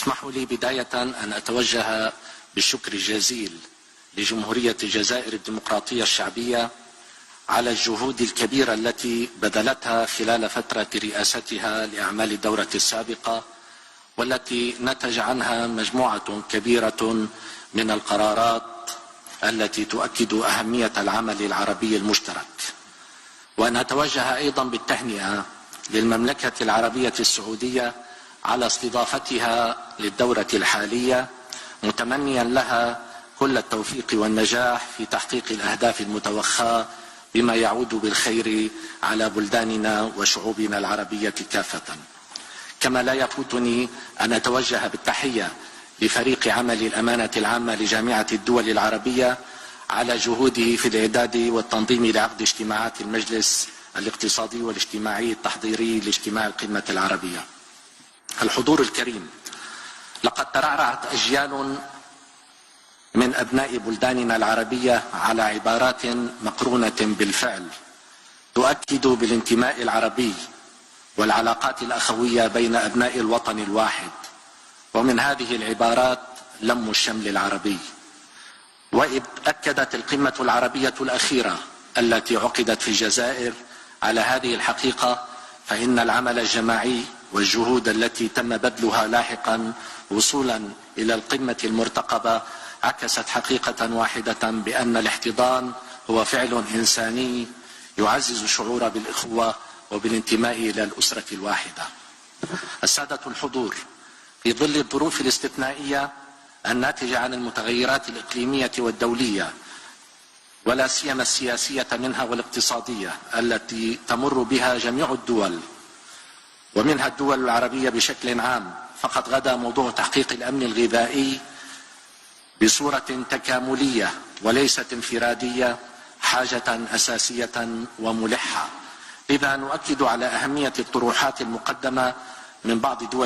اسمحوا لي بداية أن أتوجه بالشكر الجزيل لجمهورية الجزائر الديمقراطية الشعبية على الجهود الكبيرة التي بذلتها خلال فترة رئاستها لأعمال الدورة السابقة، والتي نتج عنها مجموعة كبيرة من القرارات التي تؤكد أهمية العمل العربي المشترك. وأن أتوجه أيضا بالتهنئة للمملكة العربية السعودية على استضافتها للدورة الحالية، متمنيا لها كل التوفيق والنجاح في تحقيق الأهداف المتوخاة بما يعود بالخير على بلداننا وشعوبنا العربية كافة. كما لا يفوتني أن أتوجه بالتحية لفريق عمل الأمانة العامة لجامعة الدول العربية على جهوده في الإعداد والتنظيم لعقد اجتماعات المجلس الاقتصادي والاجتماعي التحضيري لاجتماع القمة العربية. الحضور الكريم، لقد ترعرعت أجيال من أبناء بلداننا العربية على عبارات مقرونة بالفعل تؤكد بالانتماء العربي والعلاقات الأخوية بين أبناء الوطن الواحد، ومن هذه العبارات لم الشمل العربي. وإذ أكدت القمة العربية الأخيرة التي عقدت في الجزائر على هذه الحقيقة، فإن العمل الجماعي والجهود التي تم بذلها لاحقا وصولا إلى القمة المرتقبة عكست حقيقة واحدة، بأن الاحتضان هو فعل إنساني يعزز الشعور بالإخوة وبالانتماء إلى الأسرة الواحدة. السادة الحضور، في ظل الظروف الاستثنائية الناتجة عن المتغيرات الإقليمية والدولية، ولا سيما السياسية منها والاقتصادية التي تمر بها جميع الدول ومنها الدول العربية بشكل عام، فقد غدا موضوع تحقيق الأمن الغذائي بصورة تكاملية وليست انفرادية حاجة أساسية وملحة. لذا نؤكد على أهمية الطروحات المقدمة من بعض دول